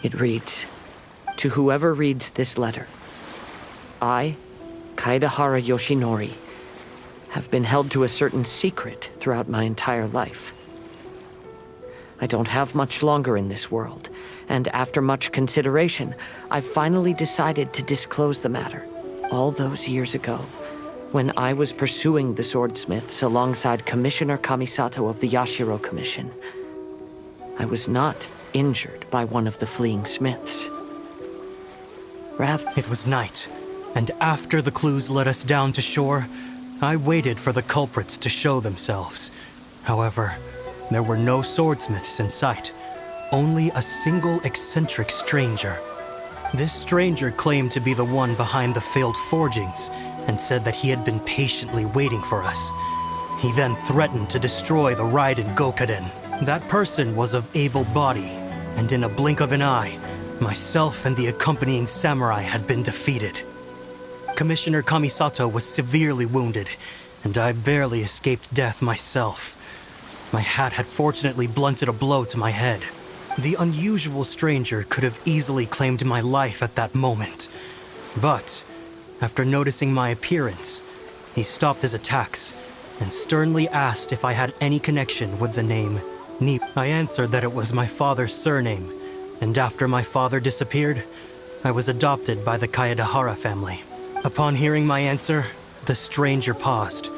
It reads, "To whoever reads this letter, I, Kaedahara Yoshinori, have been held to a certain secret throughout my entire life. I don't have much longer in this world, and after much consideration, I've finally decided to disclose the matter. All those years ago, when I was pursuing the swordsmiths alongside Commissioner Kamisato of the Yashiro Commission, I was not injured by one of the fleeing smiths. Rather, It was night, and after the clues led us down to shore, I waited for the culprits to show themselves. However, there were no swordsmiths in sight, only a single eccentric stranger. This stranger claimed to be the one behind the failed forgings and said that he had been patiently waiting for us. He then threatened to destroy the Raiden Gokaden. That person was of able body, and in a blink of an eye, myself and the accompanying samurai had been defeated. Commissioner Kamisato was severely wounded, and I barely escaped death myself. My hat had fortunately blunted a blow to my head. The unusual stranger could have easily claimed my life at that moment. But, after noticing my appearance, he stopped his attacks and sternly asked if I had any connection with the name Ni. I answered that it was my father's surname, and after my father disappeared, I was adopted by the Kaedahara family. Upon hearing my answer, the stranger paused.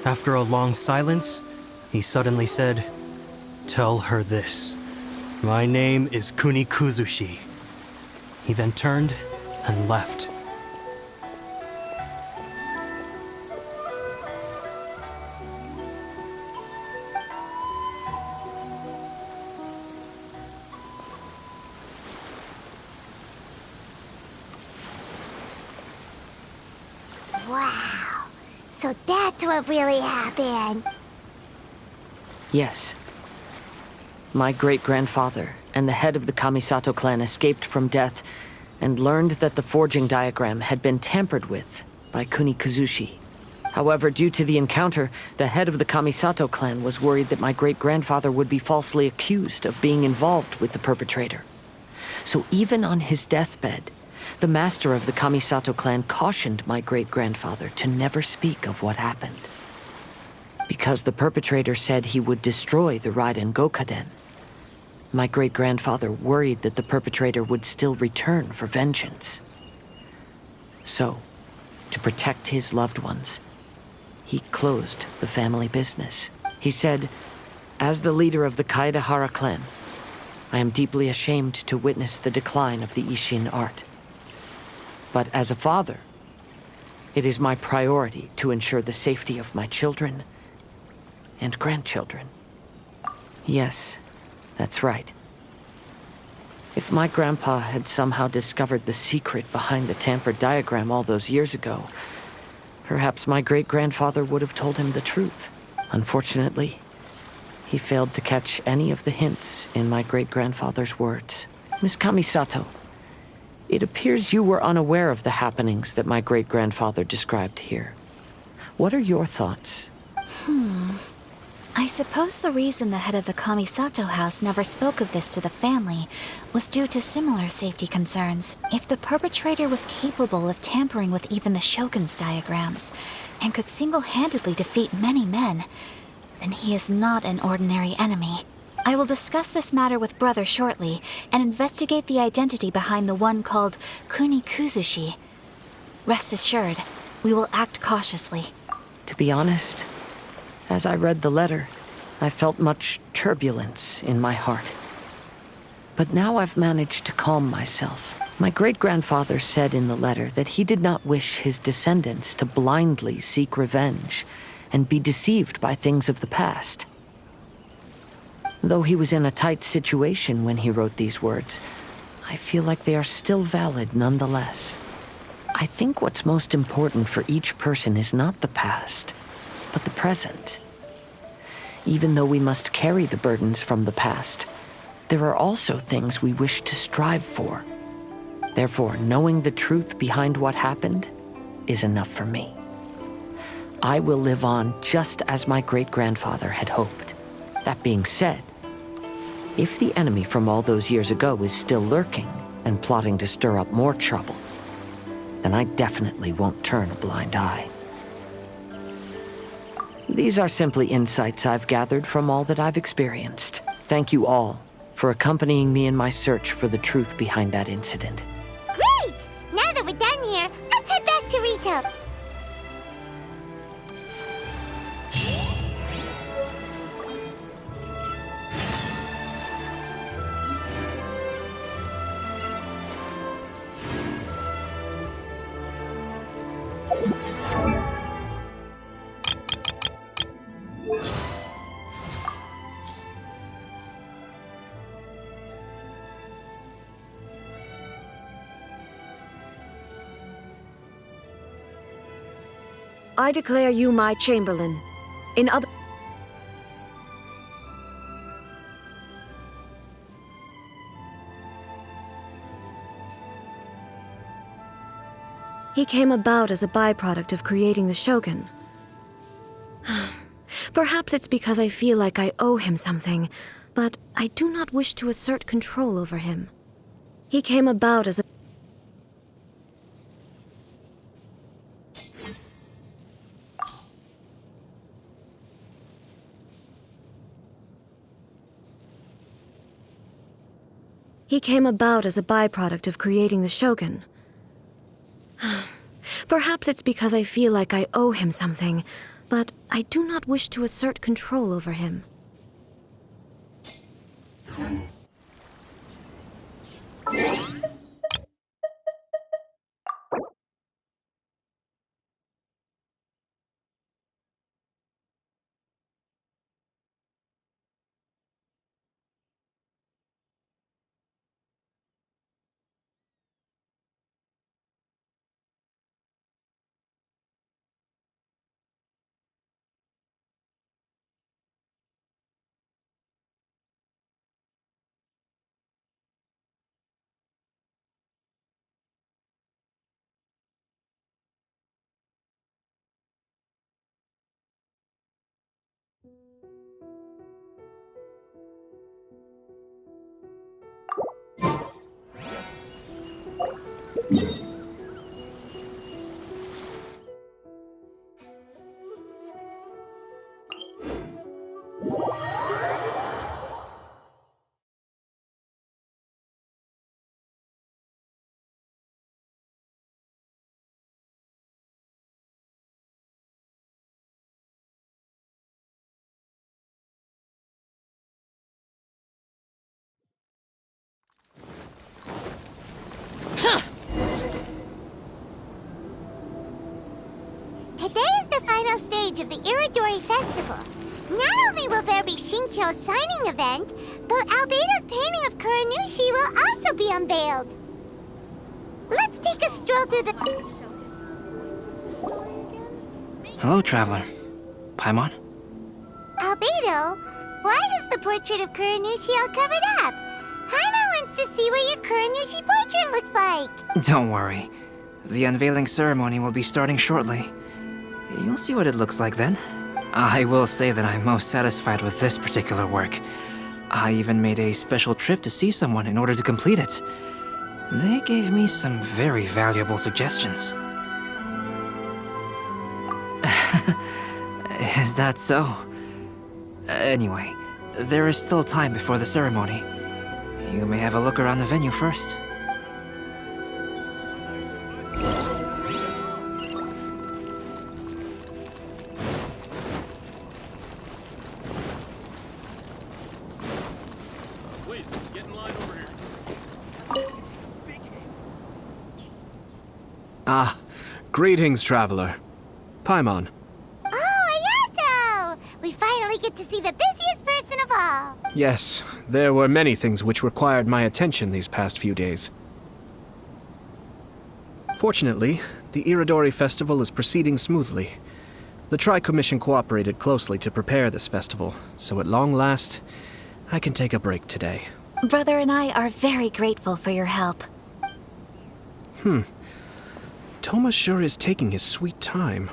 After a long silence, he suddenly said, "Tell her this. My name is Kunikuzushi." He then turned and left. Wow. So that's what really happened. yes. My great-grandfather and the head of the Kamisato clan escaped from death and learned that the forging diagram had been tampered with by Kunikuzushi. However, due to the encounter, the head of the Kamisato clan was worried that my great-grandfather would be falsely accused of being involved with the perpetrator. So even on his deathbed, the master of the Kamisato clan cautioned my great-grandfather to never speak of what happened. Because the perpetrator said he would destroy the Raiden Gokaden, my great-grandfather worried that the perpetrator would still return for vengeance. So, to protect his loved ones, he closed the family business. He said, "As the leader of the Kaedahara clan, I am deeply ashamed to witness the decline of the Isshin art. But as a father, it is my priority to ensure the safety of my children and grandchildren." Yes, that's right. If my grandpa had somehow discovered the secret behind the tampered diagram all those years ago, perhaps my great-grandfather would have told him the truth. Unfortunately, he failed to catch any of the hints in my great-grandfather's words. Miss Kamisato, it appears you were unaware of the happenings that my great-grandfather described here. What are your thoughts? I suppose the reason the head of the Kamisato house never spoke of this to the family was due to similar safety concerns. If the perpetrator was capable of tampering with even the Shogun's diagrams, and could single-handedly defeat many men, then he is not an ordinary enemy. I will discuss this matter with Brother shortly, and investigate the identity behind the one called Kunikuzushi. Rest assured, we will act cautiously. To be honest, as I read the letter, I felt much turbulence in my heart. But now I've managed to calm myself. My great-grandfather said in the letter that he did not wish his descendants to blindly seek revenge and be deceived by things of the past. Though he was in a tight situation when he wrote these words, I feel like they are still valid nonetheless. I think what's most important for each person is not the past, but the present. Even though we must carry the burdens from the past, there are also things we wish to strive for. Therefore, knowing the truth behind what happened is enough for me. I will live on just as my great-grandfather had hoped. That being said, If the enemy from all those years ago is still lurking and plotting to stir up more trouble, then I definitely won't turn a blind eye. These are simply insights I've gathered from all that I've experienced. Thank you all for accompanying me in my search for the truth behind that incident. Great! Now that we're done here, let's head back to Rito. I declare you my chamberlain. In other... He came about as a byproduct of creating the Shogun. Perhaps it's because I feel like I owe him something, but I do not wish to assert control over him. He came about as a... He came about as a byproduct of creating the Shogun. Perhaps it's because I feel like I owe him something, but I do not wish to assert control over him. Today is the final stage of the Iridori Festival. Not only will there be Shincho's signing event, but Albedo's painting of Kuranushi will also be unveiled. Let's take a stroll through the... Hello, traveler. Paimon? Albedo, why is the portrait of Kuranushi all covered up? Paimon wants to see what your Kuranushi portrait looks like. Don't worry. The unveiling ceremony will be starting shortly. You'll see what it looks like then. I will say that I'm most satisfied with this particular work. I even made a special trip to see someone in order to complete it. They gave me some very valuable suggestions. Is that so? Anyway, there is still time before the ceremony. You may have a look around the venue first. Please, get in line over here. Ah, greetings, traveler. Paimon. Oh, Ayato! We finally get to see the busiest person of all. Yes, there were many things which required my attention these past few days. Fortunately, the Iridori Festival is proceeding smoothly. The Tri-Commission cooperated closely to prepare this festival, so at long last, I can take a break today. Brother and I are very grateful for your help. Thomas sure is taking his sweet time.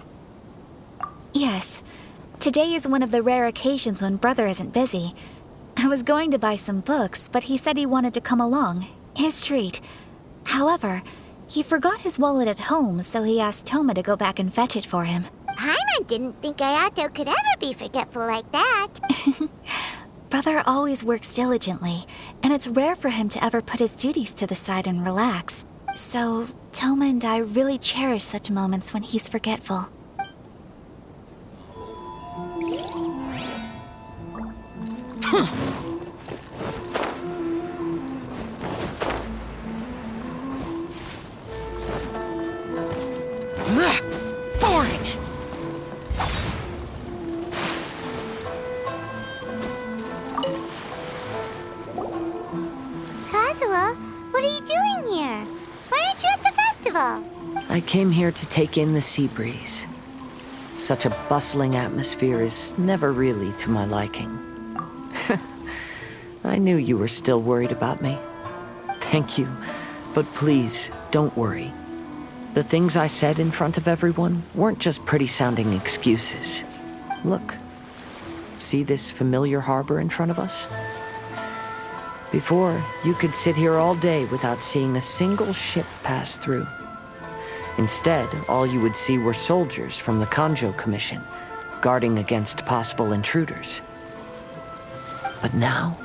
Yes. Today is one of the rare occasions when Brother isn't busy. I was going to buy some books, but he said he wanted to come along. His treat. However, he forgot his wallet at home, so he asked Toma to go back and fetch it for him. Paimon didn't think Ayato could ever be forgetful like that. Brother always works diligently, and it's rare for him to ever put his duties to the side and relax. So, Toma and I really cherish such moments when he's forgetful. Boring! Kazuha, what are you doing here? Why aren't you at the festival? I came here to take in the sea breeze. Such a bustling atmosphere is never really to my liking. I knew you were still worried about me. Thank you, but please, don't worry. The things I said in front of everyone weren't just pretty-sounding excuses. Look, see this familiar harbor in front of us? Before, you could sit here all day without seeing a single ship pass through. Instead, all you would see were soldiers from the Kanjo Commission, guarding against possible intruders. But now,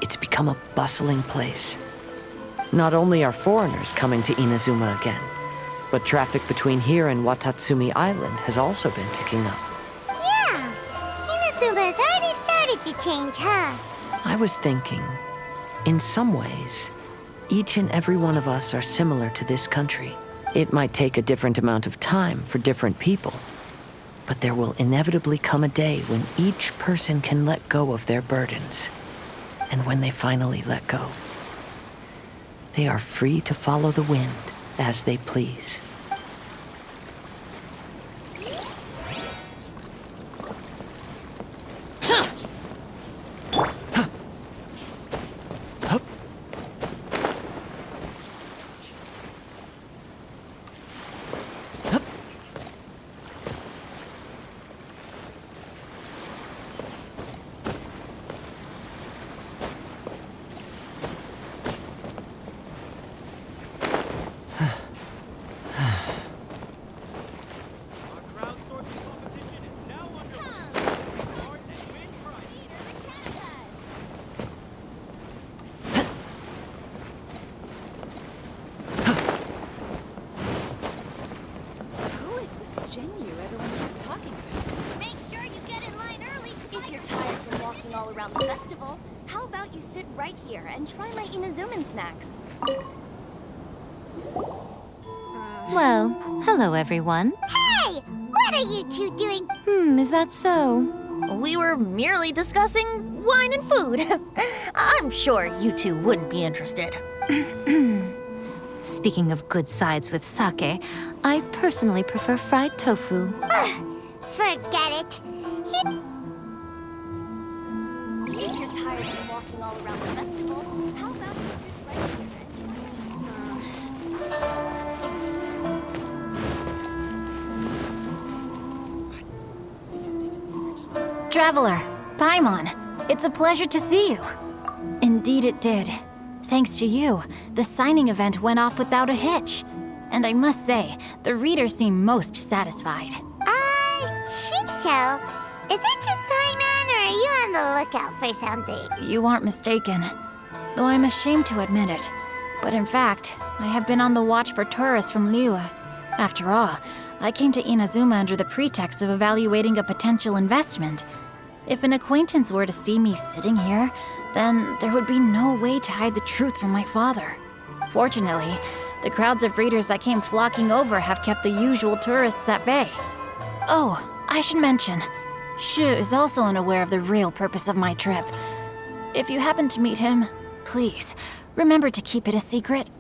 it's become a bustling place. Not only are foreigners coming to Inazuma again, but traffic between here and Watatsumi Island has also been picking up. Yeah, Inazuma has already started to change, huh? I was thinking, in some ways, each and every one of us are similar to this country. It might take a different amount of time for different people, but there will inevitably come a day when each person can let go of their burdens. And when they finally let go, they are free to follow the wind as they please. Our crowdsourcing competition is now underway. Take part and win prizes. Who is this Genyu everyone keeps talking about? Make sure you get in line early to If you're tired from walking all around the festival, how about you sit right here and try my Inazuman snacks? Well, hello everyone. Hey, what are you two doing? Is that so? We were merely discussing wine and food. I'm sure you two wouldn't be interested. Speaking of good sides with sake, I personally prefer fried tofu. Forget it. If you're tired from walking all around the festival, how about you sit right here and Traveler, Paimon, it's a pleasure to see you. Indeed it did. Thanks to you, the signing event went off without a hitch. And I must say, the readers seem most satisfied. Shinto, is it just Paimon or are you on the lookout for something? You aren't mistaken. Though I'm ashamed to admit it. But in fact, I have been on the watch for tourists from Liyue. After all, I came to Inazuma under the pretext of evaluating a potential investment. If an acquaintance were to see me sitting here, then there would be no way to hide the truth from my father. Fortunately, the crowds of readers that came flocking over have kept the usual tourists at bay. Oh, I should mention, Shu is also unaware of the real purpose of my trip. If you happen to meet him, please, remember to keep it a secret.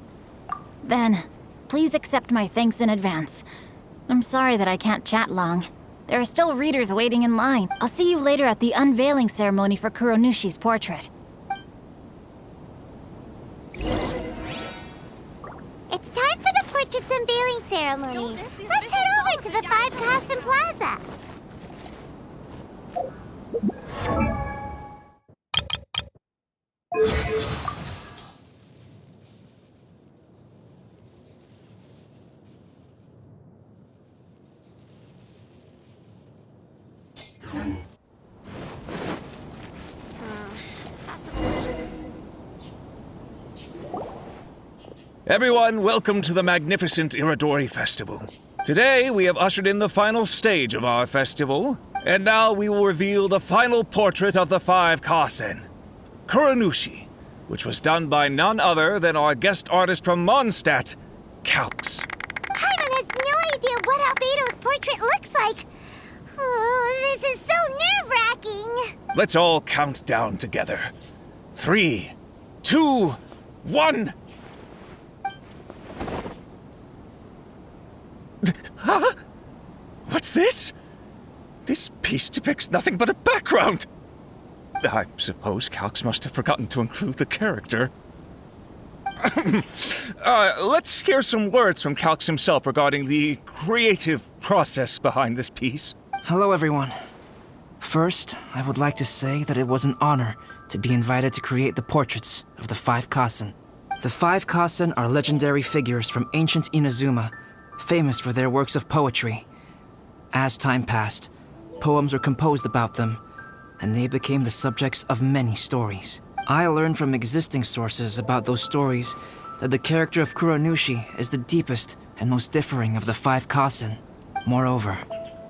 Then, please accept my thanks in advance. I'm sorry that I can't chat long. There are still readers waiting in line. I'll see you later at the unveiling ceremony for Kuronushi's portrait. It's time for the portrait's unveiling ceremony. Let's head over to the Five Castle Plaza. Everyone, welcome to the magnificent Iridori Festival. Today, we have ushered in the final stage of our festival, and now we will reveal the final portrait of the five Kasen, Kuranushi, which was done by none other than our guest artist from Mondstadt, Calx. Paimon has no idea what Albedo's portrait looks like. Oh, this is so nerve-wracking. Let's all count down together. 3, 2, 1... Huh? What's this? This piece depicts nothing but a background. I suppose Calx must have forgotten to include the character. Let's hear some words from Calx himself regarding the creative process behind this piece. Hello, everyone. First, I would like to say that it was an honor to be invited to create the portraits of the five Kasen. The five Kasen are legendary figures from ancient Inazuma, famous for their works of poetry. As time passed, poems were composed about them, and they became the subjects of many stories. I learned from existing sources about those stories that the character of Kuranushi is the deepest and most differing of the five Kasen. Moreover,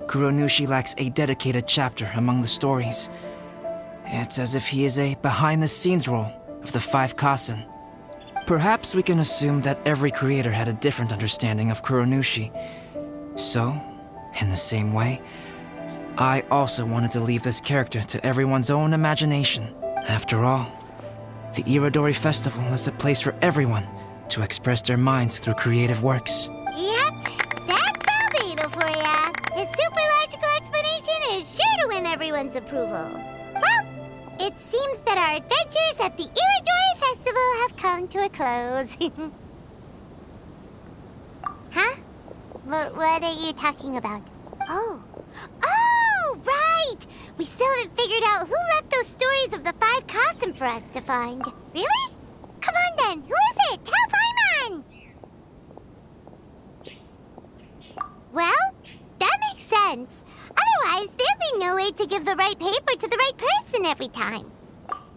Kuranushi lacks a dedicated chapter among the stories. It's as if he is a behind-the-scenes role of the five Kasen. Perhaps we can assume that every creator had a different understanding of Kuranushi. So, in the same way, I also wanted to leave this character to everyone's own imagination. After all, the Iridori Festival is a place for everyone to express their minds through creative works. Yep, that's Albedo for ya. His super logical explanation is sure to win everyone's approval. Well, it seems that our adventures at the Iridori Festival have come to a close. Huh? What are you talking about? Oh, right! We still haven't figured out who left those stories of the five Kasen for us to find. Really? Come on then, who is it? Tell Paimon! Well, that makes sense. Otherwise, there'd be no way to give the right paper to the right person every time.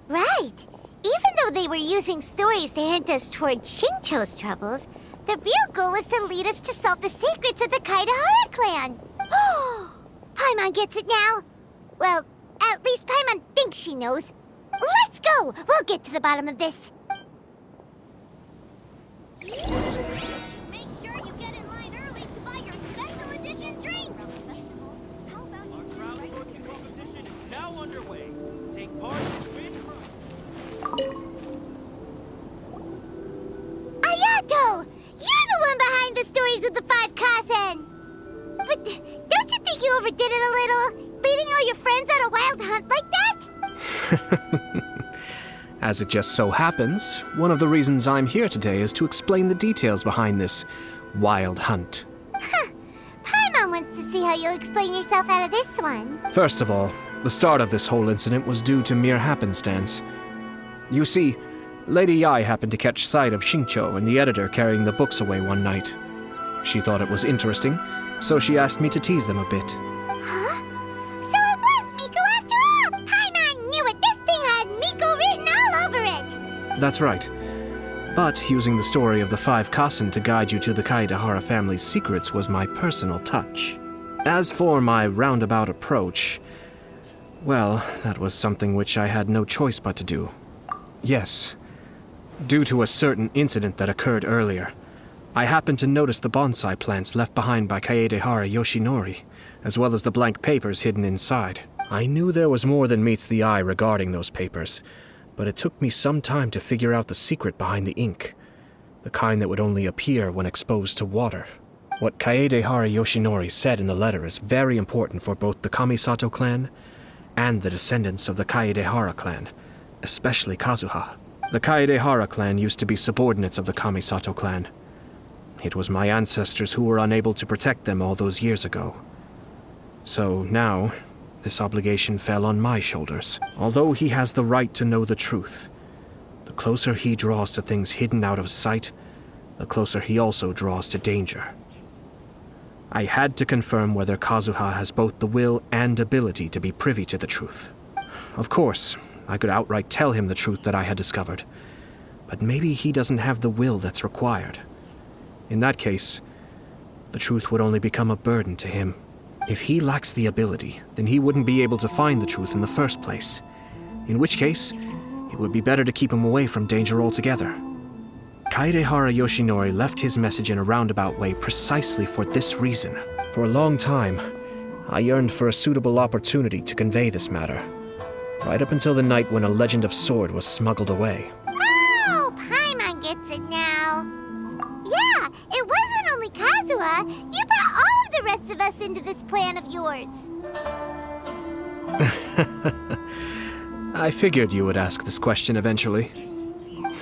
Right. Even though they were using stories to hint us toward Shincho's troubles, the real goal was to lead us to solve the secrets of the Kaidahara clan. Oh, Paimon gets it now. Well, at least Paimon thinks she knows. Let's go! We'll get to the bottom of this. Make sure you get in line early to buy your special edition drinks. How about you sit Crowd right sourcing competition is now underway. Take part and win prize. Ayato! You're the one behind the stories of the five Kasen! But don't you think you overdid it a little? Leading all your friends on a wild hunt like that? As it just so happens, one of the reasons I'm here today is to explain the details behind this wild hunt. Huh. Paimon wants to see how you'll explain yourself out of this one. First of all, the start of this whole incident was due to mere happenstance. You see, Lady Yai happened to catch sight of Shincho and the editor carrying the books away one night. She thought it was interesting, so she asked me to tease them a bit. Huh? So it was Miko after all! Paimon knew it! This thing had Miko written all over it! That's right. But using the story of the five Kasen to guide you to the Kaidahara family's secrets was my personal touch. As for my roundabout approach, well, that was something which I had no choice but to do. Yes. Due to a certain incident that occurred earlier, I happened to notice the bonsai plants left behind by Kaedehara Yoshinori, as well as the blank papers hidden inside. I knew there was more than meets the eye regarding those papers, but it took me some time to figure out the secret behind the ink, the kind that would only appear when exposed to water. What Kaedehara Yoshinori said in the letter is very important for both the Kamisato clan and the descendants of the Kaedehara clan, especially Kazuha. The Kaedehara clan used to be subordinates of the Kamisato clan. It was my ancestors who were unable to protect them all those years ago. So now, this obligation fell on my shoulders. Although he has the right to know the truth, closer he draws to things hidden out of sight, the closer he also draws to danger. I had to confirm whether Kazuha has both the will and ability to be privy to the truth. Of course, I could outright tell him the truth that I had discovered, but maybe he doesn't have the will that's required. In that case, the truth would only become a burden to him. If he lacks the ability, then he wouldn't be able to find the truth in the first place. In which case, it would be better to keep him away from danger altogether. Kaedehara Yoshinori left his message in a roundabout way precisely for this reason. For a long time, I yearned for a suitable opportunity to convey this matter, right up until the night when a legend of sword was smuggled away. Oh, Paimon gets it now. Yeah, it wasn't only Kazuha. You brought all of the rest of us into this plan of yours. I figured you would ask this question eventually.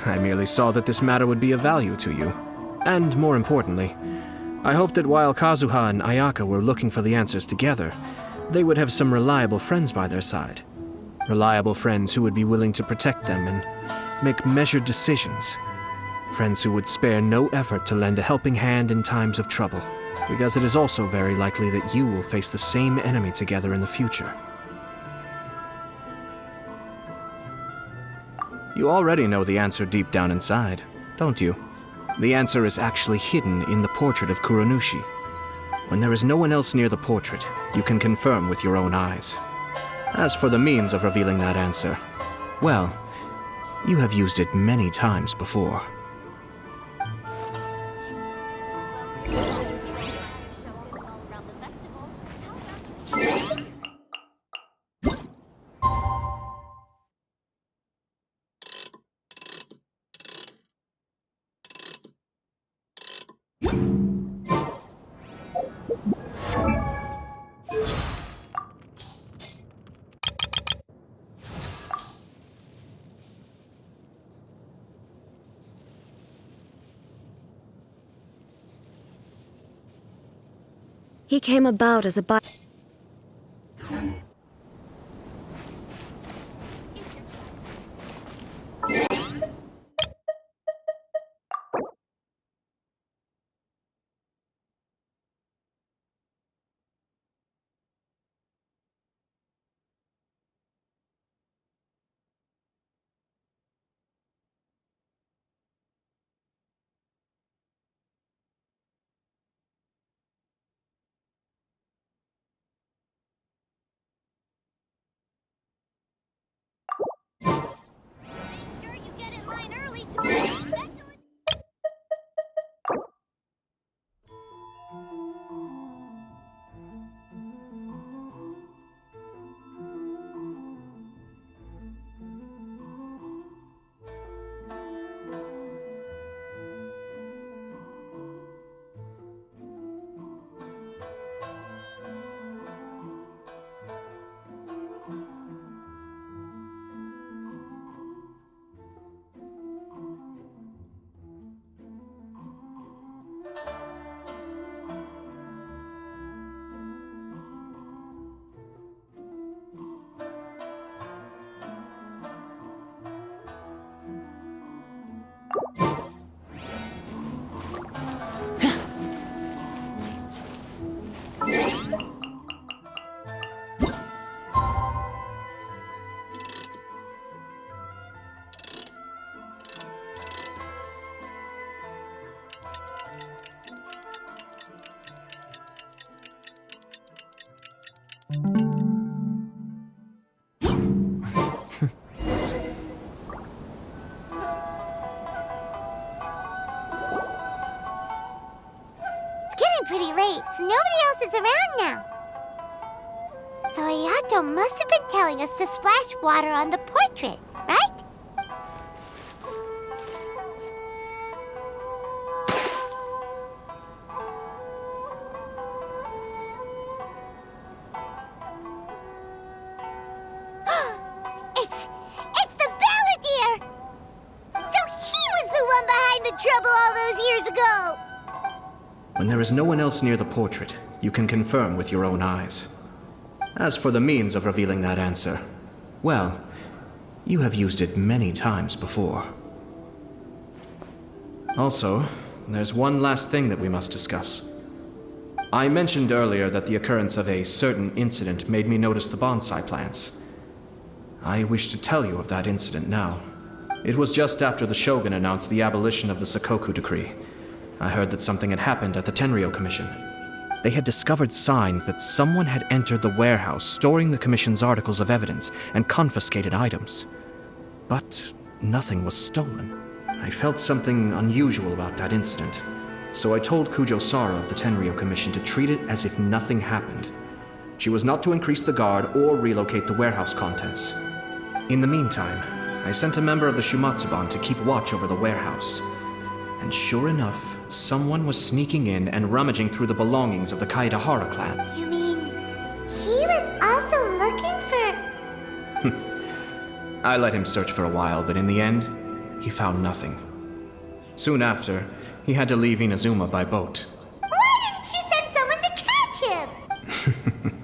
I merely saw that this matter would be of value to you. And more importantly, I hoped that while Kazuha and Ayaka were looking for the answers together, they would have some reliable friends by their side. Reliable friends who would be willing to protect them and make measured decisions. Friends who would spare no effort to lend a helping hand in times of trouble, because it is also very likely that you will face the same enemy together in the future. You already know the answer deep down inside, don't you? The answer is actually hidden in the portrait of Kuranushi. When there is no one else near the portrait, you can confirm with your own eyes. As for the means of revealing that answer, well, you have used it many times before. He came about as a Make sure you get in line early to make a special... pretty late, so nobody else is around now. So Ayato must have been telling us to splash water on the portrait, right? It's the Balladeer! So he was the one behind the trouble all those years ago! When there is no one else near the portrait, you can confirm with your own eyes. As for the means of revealing that answer, well, you have used it many times before. Also, there's one last thing that we must discuss. I mentioned earlier that the occurrence of a certain incident made me notice the bonsai plants. I wish to tell you of that incident now. It was just after the Shogun announced the abolition of the Sakoku decree. I heard that something had happened at the Tenryou Commission. They had discovered signs that someone had entered the warehouse storing the Commission's articles of evidence and confiscated items. But nothing was stolen. I felt something unusual about that incident, so I told Kujo-Sara of the Tenryou Commission to treat it as if nothing happened. She was not to increase the guard or relocate the warehouse contents. In the meantime, I sent a member of the Shumatsuban to keep watch over the warehouse. And sure enough, someone was sneaking in and rummaging through the belongings of the Kaedahara clan. You mean he was also looking for... I let him search for a while, but in the end, he found nothing. Soon after, he had to leave Inazuma by boat. Why didn't you send someone to catch him?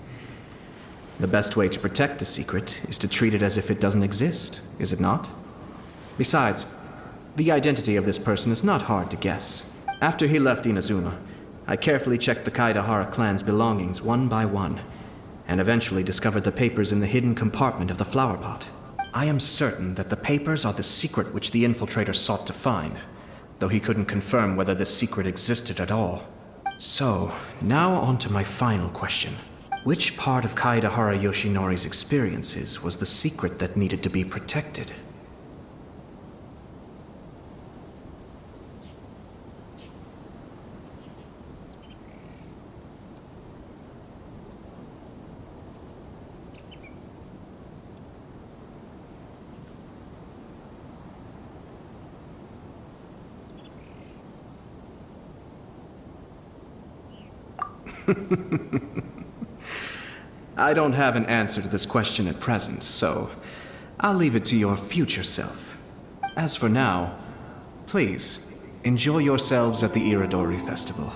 The best way to protect a secret is to treat it as if it doesn't exist, is it not? Besides, the identity of this person is not hard to guess. After he left Inazuma, I carefully checked the Kaedahara clan's belongings one by one, and eventually discovered the papers in the hidden compartment of the flower pot. I am certain that the papers are the secret which the infiltrator sought to find, though he couldn't confirm whether this secret existed at all. So, now on to my final question. Which part of Kaedahara Yoshinori's experiences was the secret that needed to be protected? I don't have an answer to this question at present, so I'll leave it to your future self. As for now, please, enjoy yourselves at the Iridori Festival.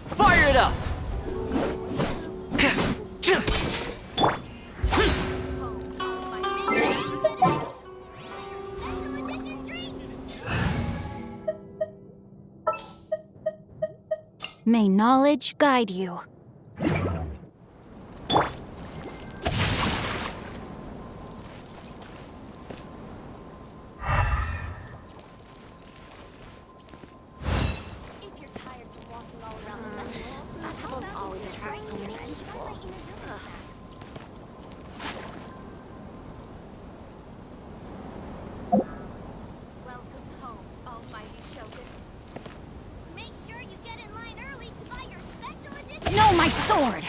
Fire it up! May knowledge guide you. No, my sword!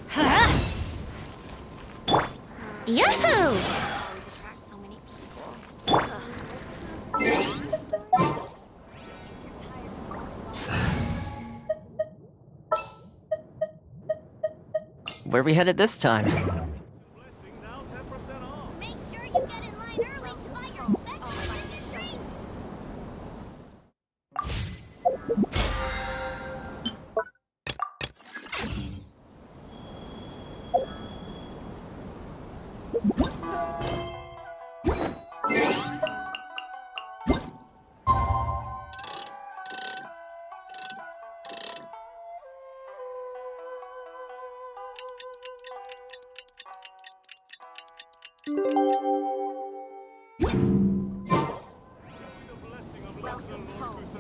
Huh? Yahoo! Where we headed this time? Make sure you get in line early to buy your special edition drinks.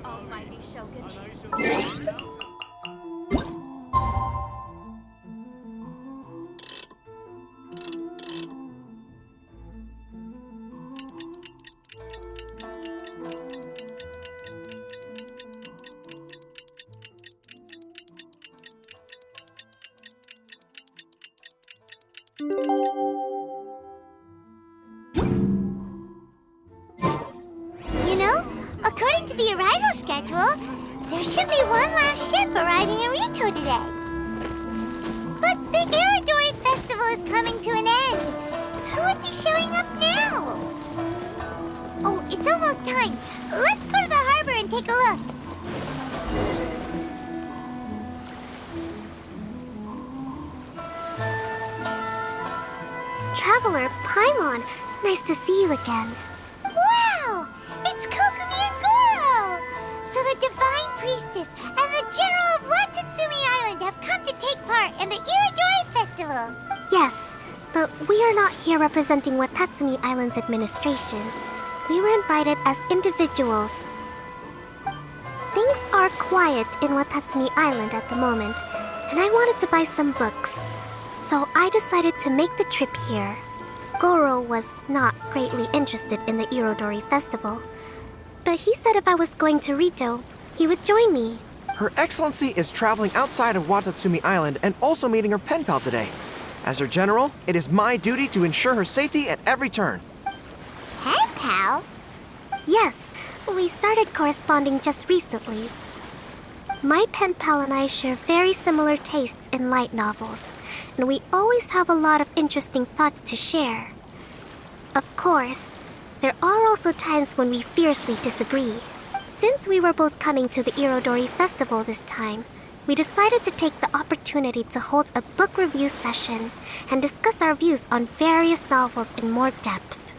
Almighty Shogun. You know, according to the arrival schedule, there should be one last ship arriving in Rito today. But the Iridori Festival is coming to an end. Who would be showing up now? Oh, it's almost time. Let's go to the harbor and take a look. Traveler Paimon, nice to see you again. Wow! It's Kokomi and Goro! So the Divine Priestess and the General of Watatsumi Island have come to take part in the Iridori Festival. Yes, but we are not here representing Watatsumi Island's administration. We were invited as individuals. Things are quiet in Watatsumi Island at the moment, and I wanted to buy some books. So I decided to make the trip here. Goro was not greatly interested in the Irodori Festival, but he said if I was going to Rito, he would join me. Her Excellency is traveling outside of Watatsumi Island and also meeting her pen pal today. As her general, it is my duty to ensure her safety at every turn. Pen pal? Yes, we started corresponding just recently. My pen pal and I share very similar tastes in light novels, and we always have a lot of interesting thoughts to share. Of course, there are also times when we fiercely disagree. Since we were both coming to the Irodori Festival this time, we decided to take the opportunity to hold a book review session and discuss our views on various novels in more depth.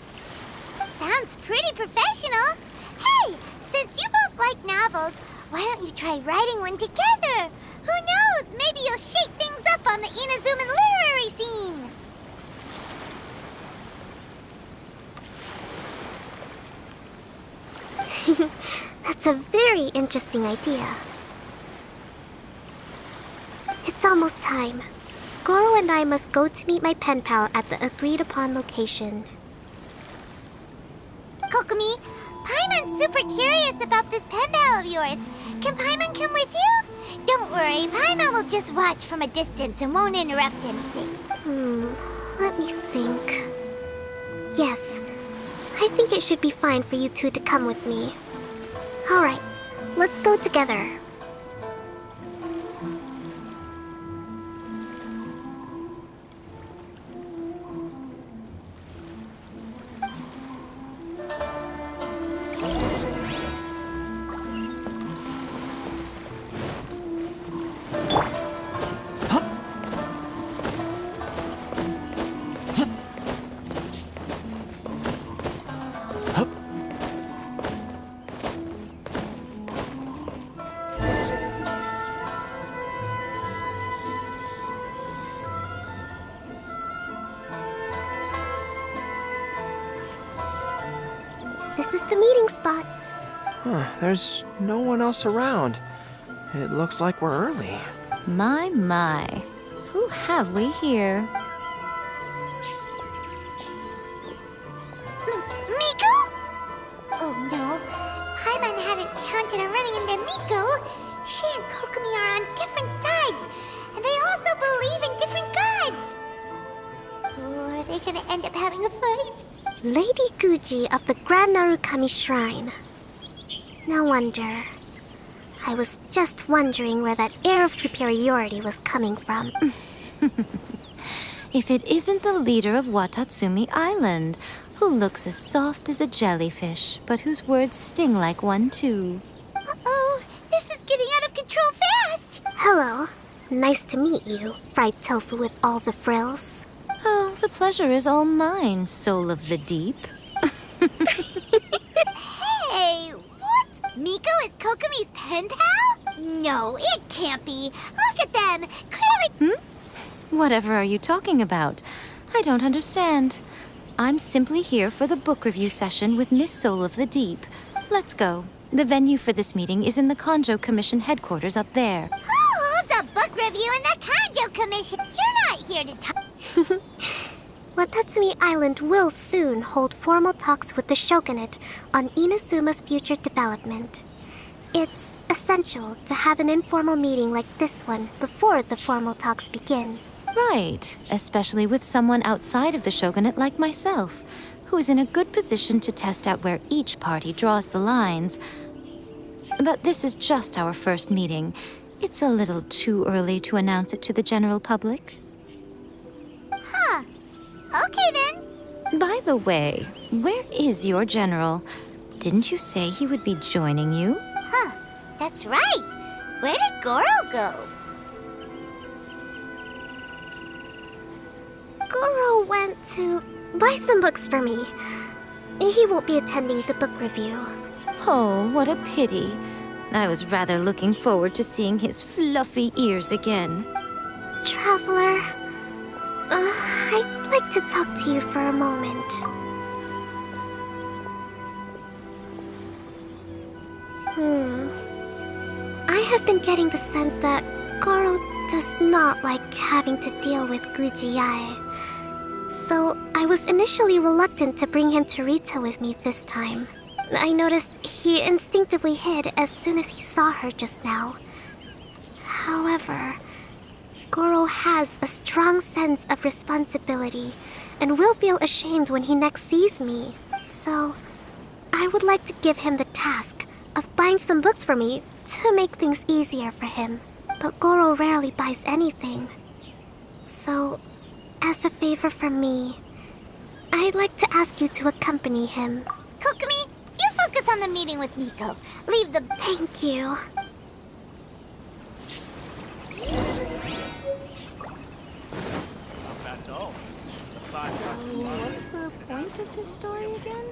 Sounds pretty professional. Hey, since you both like novels, why don't you try writing one together? Who knows? Maybe you'll shake things up on the Inazuman literary scene. That's a very interesting idea. It's almost time. Goro and I must go to meet my pen pal at the agreed-upon location. Kokomi, Paimon's super curious about this pen pal of yours. Can Paimon come with you? Don't worry, Paimon will just watch from a distance and won't interrupt anything. Let me think. Yes, I think it should be fine for you two to come with me. All right, let's go together. This is the meeting spot. There's no one else around. It looks like we're early. My. Who have we here? Miko? Oh no, Paimon hadn't counted on running into Miko. She and Kokomi are on different sides, and they also believe in different gods. Or are they gonna end up having a fight? Lady Guji of the Grand Narukami Shrine. No wonder. I was just wondering where that air of superiority was coming from. If it isn't the leader of Watatsumi Island, who looks as soft as a jellyfish, but whose words sting like one too. Uh-oh, this is getting out of control fast! Hello. Nice to meet you, fried tofu with all the frills. Oh, the pleasure is all mine, soul of the deep. Hey, what? Miko is Kokomi's pen pal? No, it can't be. Look at them. Clearly... Whatever are you talking about? I don't understand. I'm simply here for the book review session with Miss Soul of the Deep. Let's go. The venue for this meeting is in the Kanjo Commission headquarters up there. Who holds a book review in the Kanjo Commission? You're not here to talk. Watatsumi Island will soon hold formal talks with the shogunate on Inazuma's future development. It's essential to have an informal meeting like this one before the formal talks begin. Right, especially with someone outside of the shogunate like myself, who is in a good position to test out where each party draws the lines. But this is just our first meeting. It's a little too early to announce it to the general public. Huh. Okay then. By the way, where is your general? Didn't you say he would be joining you? Huh. That's right. Where did Goro go? Goro went to buy some books for me. He won't be attending the book review. Oh, what a pity. I was rather looking forward to seeing his fluffy ears again. Traveler, I'd like to talk to you for a moment. I have been getting the sense that Goro does not like having to deal with Gujiae. So I was initially reluctant to bring him to Rita with me this time. I noticed he instinctively hid as soon as he saw her just now. However, Goro has a strong sense of responsibility and will feel ashamed when he next sees me. So, I would like to give him the task of buying some books for me to make things easier for him. But Goro rarely buys anything. So, as a favor from me, I'd like to ask you to accompany him. Kokumi, you focus on the meeting with Miko. Leave the... Thank you. What's the point of this story again?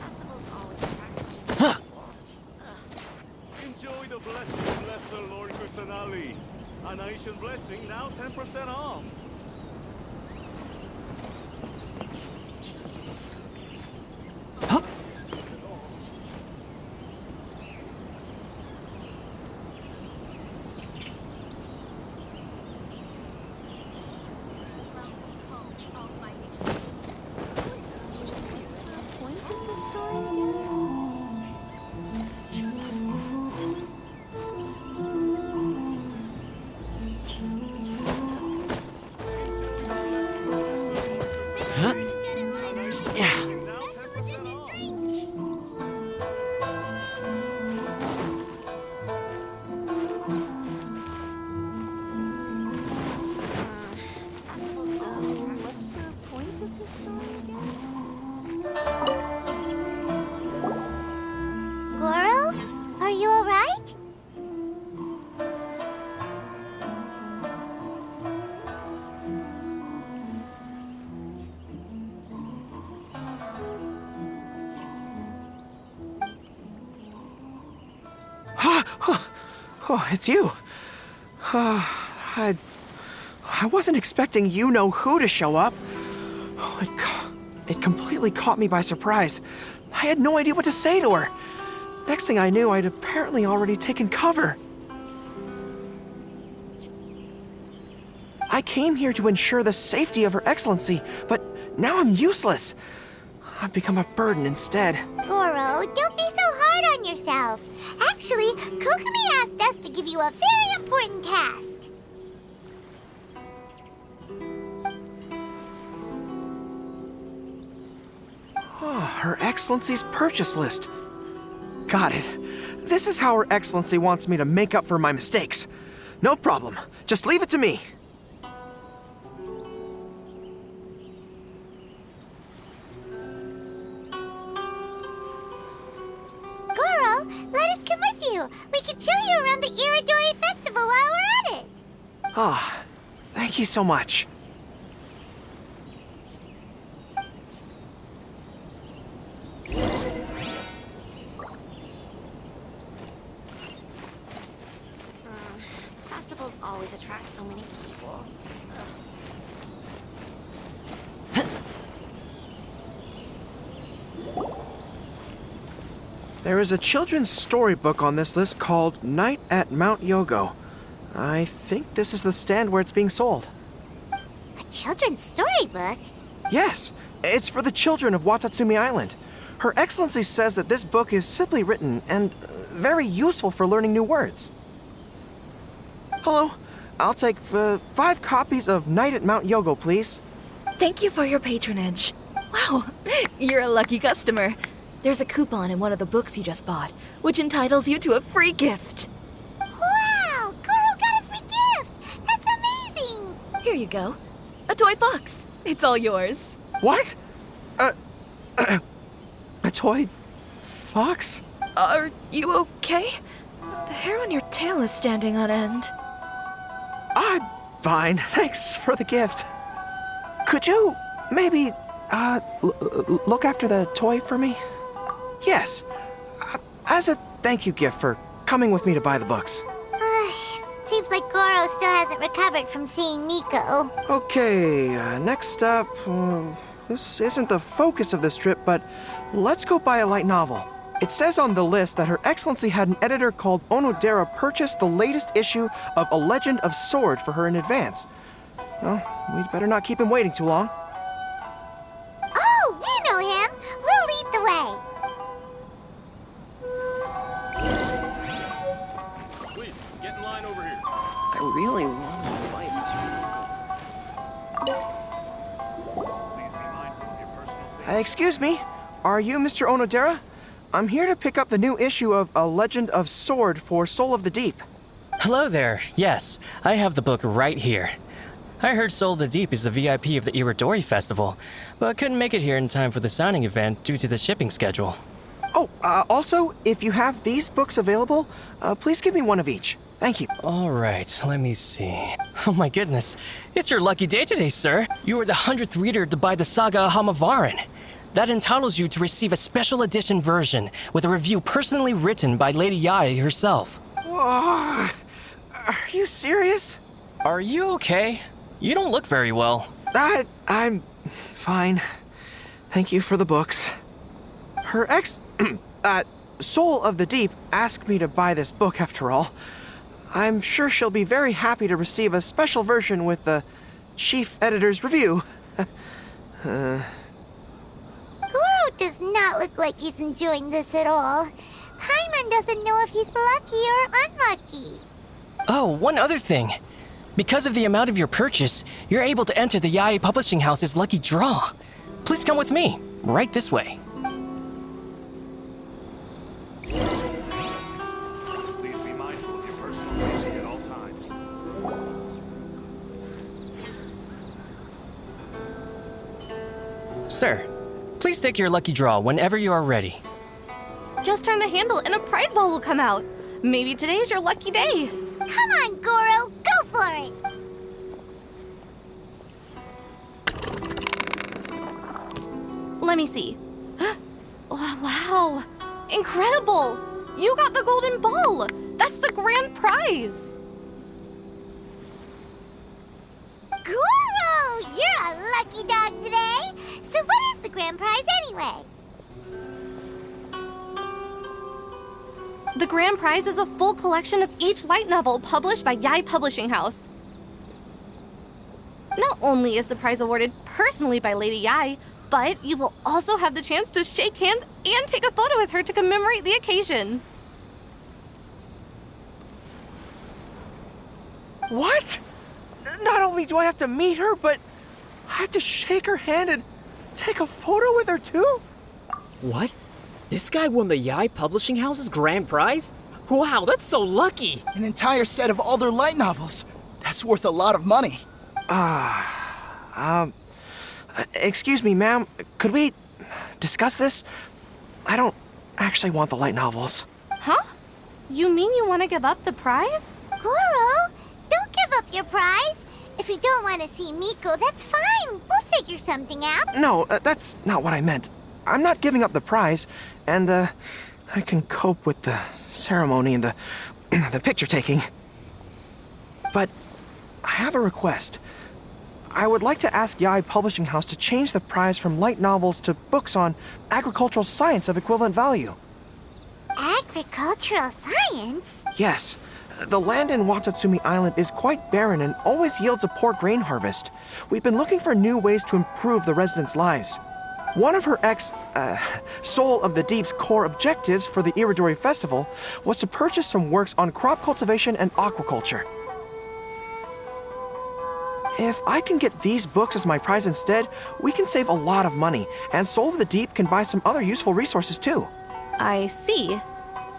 Festivals always attract Enjoy the blessing, Lesser Lord Kusanali. An ancient blessing, now 10% off. Goro? Are you alright? Oh, it's you. I wasn't expecting you-know-who to show up. Oh, it completely caught me by surprise. I had no idea what to say to her. Next thing I knew, I'd apparently already taken cover. I came here to ensure the safety of Her Excellency, but now I'm useless. I've become a burden instead. Goro, don't be so hard on yourself. Actually, Kokumi asked us to give you a very important task. Oh, Her Excellency's purchase list. Got it. This is how Her Excellency wants me to make up for my mistakes. No problem. Just leave it to me. Goro, let us come with you. We can show you around the Iridori Festival while we're at it. Ah, thank you so much. Festivals always attract so many people. There is a children's storybook on this list called Night at Mount Yogo. I think this is the stand where it's being sold. A children's storybook? Yes, it's for the children of Watatsumi Island. Her Excellency says that this book is simply written and very useful for learning new words. Hello, I'll take 5 copies of Night at Mount Yogo, please. Thank you for your patronage. Wow, you're a lucky customer. There's a coupon in one of the books you just bought, which entitles you to a free gift. Wow! Goro got a free gift! That's amazing! Here you go. A toy fox. It's all yours. What? A toy fox? Are you okay? The hair on your tail is standing on end. I'm fine. Thanks for the gift. Could you maybe, look after the toy for me? Yes. As a thank you gift for coming with me to buy the books. Seems like Goro still hasn't recovered from seeing Miko. Okay, next up, this isn't the focus of this trip, but let's go buy a light novel. It says on the list that Her Excellency had an editor called Onodera purchase the latest issue of A Legend of Sword for her in advance. Well, we'd better not keep him waiting too long. Oh, we know him! We'll lead the way! Please, get in line over here. I really want to fight Please be mindful of your personal safety. Excuse me, are you Mr. Onodera? I'm here to pick up the new issue of A Legend of Sword for Soul of the Deep. Hello there. Yes, I have the book right here. I heard Soul of the Deep is the VIP of the Iridori Festival, but couldn't make it here in time for the signing event due to the shipping schedule. Oh, also, if you have these books available, please give me one of each. Thank you. All right, let me see. Oh my goodness, it's your lucky day today, sir. You are the 100th reader to buy the Saga of Hamavaran. That entitles you to receive a special edition version with a review personally written by Lady Yae herself. Are you serious? Are you okay? You don't look very well. I'm fine. Thank you for the books. Her Soul of the Deep asked me to buy this book after all. I'm sure she'll be very happy to receive a special version with the chief editor's review. Goro does not look like he's enjoying this at all. Paimon doesn't know if he's lucky or unlucky. Oh, one other thing. Because of the amount of your purchase, you're able to enter the Yae Publishing House's lucky draw. Please come with me, right this way. Please be mindful of your personal safety at all times. Sir, please take your lucky draw whenever you are ready. Just turn the handle and a prize ball will come out. Maybe today's your lucky day. Come on, Goro, go for it! Let me see. Wow, incredible! You got the golden ball! That's the grand prize! Goro, you're a lucky dog today! So what is the grand prize anyway? The grand prize is a full collection of each light novel published by Yae Publishing House. Not only is the prize awarded personally by Lady Yae, but you will also have the chance to shake hands and take a photo with her to commemorate the occasion. What? Not only do I have to meet her, but I have to shake her hand and take a photo with her too? What? This guy won the Yae Publishing House's grand prize? Wow, that's so lucky! An entire set of all their light novels. That's worth a lot of money. Excuse me, ma'am. Could we discuss this? I don't actually want the light novels. Huh? You mean you want to give up the prize? Goro, don't give up your prize. If you don't want to see Miko, that's fine. We'll figure something out. No, that's not what I meant. I'm not giving up the prize, and, I can cope with the ceremony and the picture taking. But I have a request. I would like to ask Yae Publishing House to change the prize from light novels to books on agricultural science of equivalent value. Agricultural science? Yes. The land in Watatsumi Island is quite barren and always yields a poor grain harvest. We've been looking for new ways to improve the residents' lives. One of her Soul of the Deep's core objectives for the Iridori Festival was to purchase some works on crop cultivation and aquaculture. If I can get these books as my prize instead, we can save a lot of money, and Soul of the Deep can buy some other useful resources too. I see.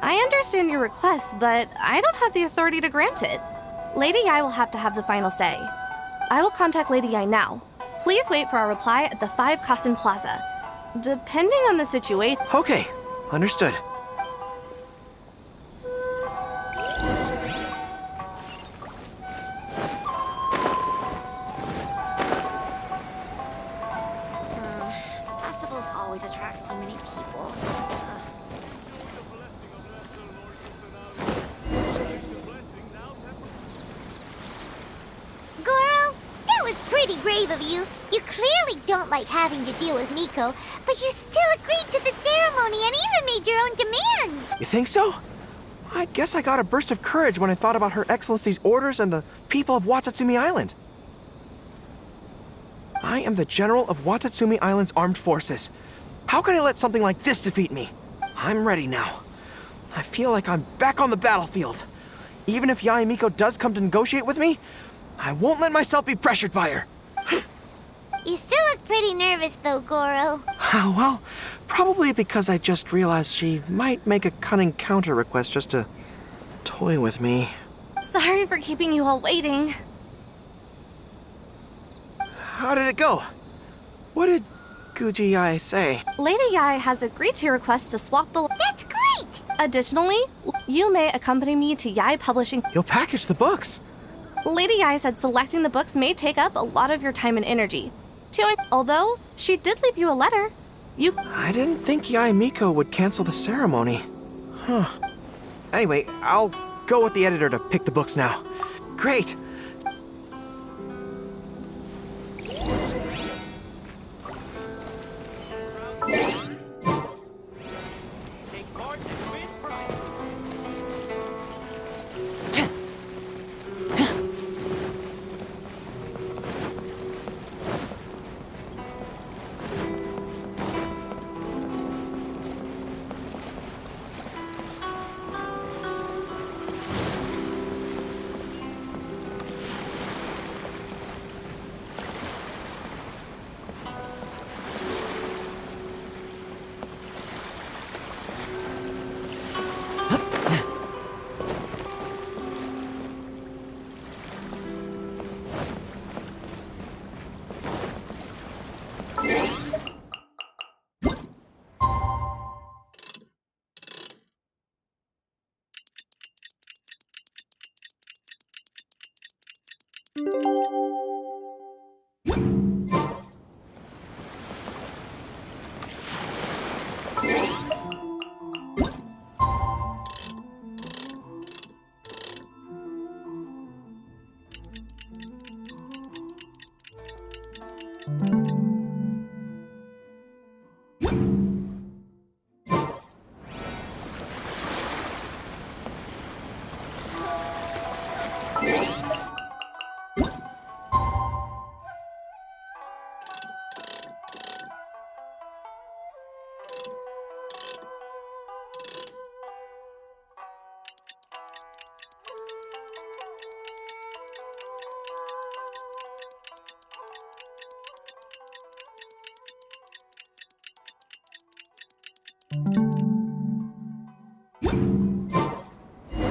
I understand your request, but I don't have the authority to grant it. Lady Yai will have to have the final say. I will contact Lady Yai now. Please wait for our reply at the 5 Kasen Plaza. Depending on the situation... Okay, understood. Festivals always attract so many people. Goro, that was pretty brave of you. You clearly don't like having to deal with Miko, but you still agreed to the ceremony and even made your own demand. You think so? I guess I got a burst of courage when I thought about Her Excellency's orders and the people of Watatsumi Island. I am the General of Watatsumi Island's armed forces. How can I let something like this defeat me? I'm ready now. I feel like I'm back on the battlefield. Even if Yae Miko does come to negotiate with me, I won't let myself be pressured by her. You still look pretty nervous though, Goro. Well, probably because I just realized she might make a cunning counter request just to toy with me. Sorry for keeping you all waiting. How did it go? What did Guji Yae say? Lady Yai has agreed to your request to swap the... That's great! Additionally, you may accompany me to Yai Publishing... You'll package the books. Lady Yai said selecting the books may take up a lot of your time and energy. Although, she did leave you a letter. I didn't think Yae Miko would cancel the ceremony. Huh. Anyway, I'll go with the editor to pick the books now. Great!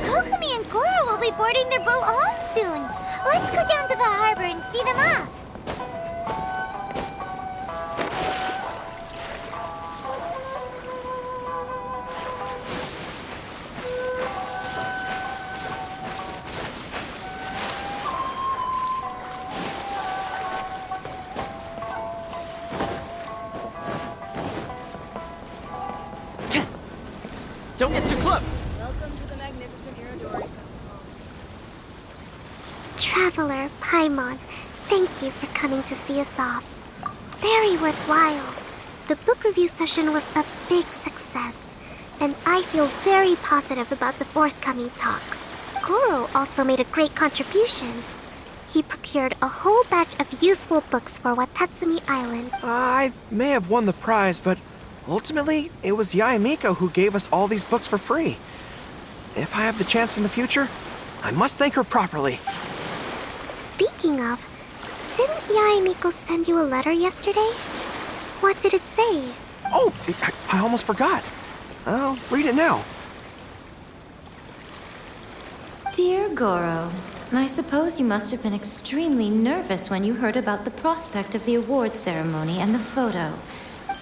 Kokomi and Goro will be boarding their boat home soon. Let's go down to the harbor and see them off. Don't get too close! Welcome to the magnificent Iridori Festival. Traveler, Paimon, thank you for coming to see us off. Very worthwhile. The book review session was a big success. and I feel very positive about the forthcoming talks. Goro also made a great contribution. He procured a whole batch of useful books for Watatsumi Island. I may have won the prize, but ultimately, it was Yae Miko who gave us all these books for free. If I have the chance in the future, I must thank her properly. Speaking of, didn't Yae Miko send you a letter yesterday? What did it say? Oh, I almost forgot. I'll read it now. Dear Goro, I suppose you must have been extremely nervous when you heard about the prospect of the award ceremony and the photo.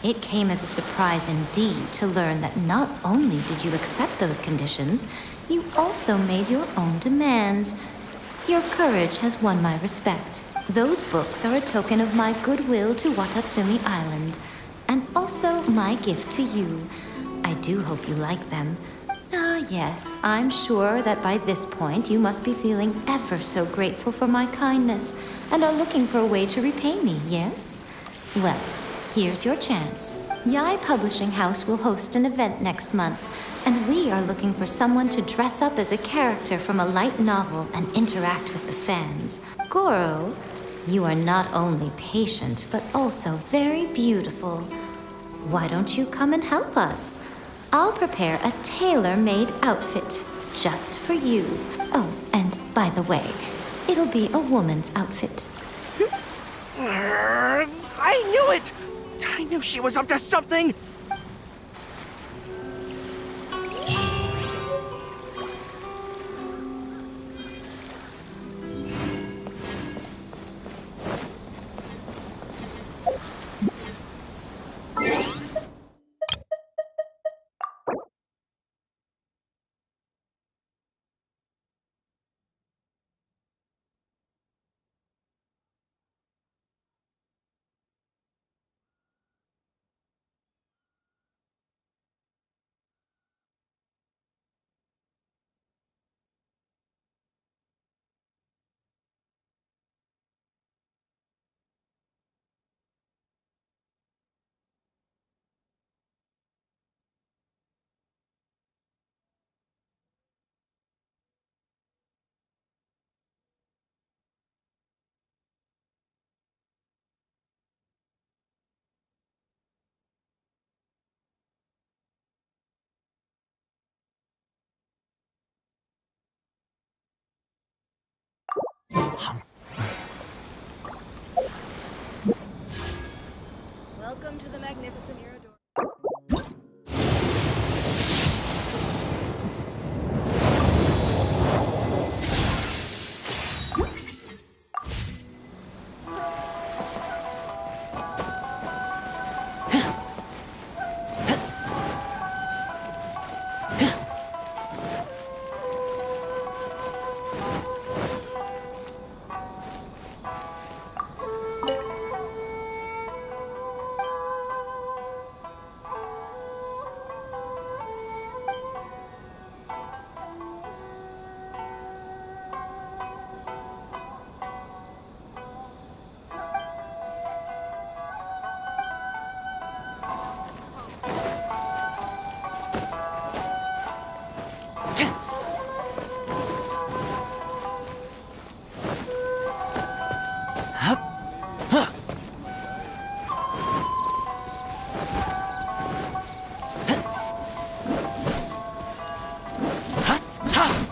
It came as a surprise indeed to learn that not only did you accept those conditions, you also made your own demands. Your courage has won my respect. Those books are a token of my goodwill to Watatsumi Island, and also my gift to you. I do hope you like them. Ah, yes, I'm sure that by this point you must be feeling ever so grateful for my kindness, and are looking for a way to repay me, yes? Well, here's your chance. Yae Publishing House will host an event next month, and we are looking for someone to dress up as a character from a light novel and interact with the fans. Goro, you are not only patient, but also very beautiful. Why don't you come and help us? I'll prepare a tailor-made outfit just for you. Oh, and by the way, it'll be a woman's outfit. I knew it! I knew she was up to something! Welcome to the magnificent Iridor. Ha!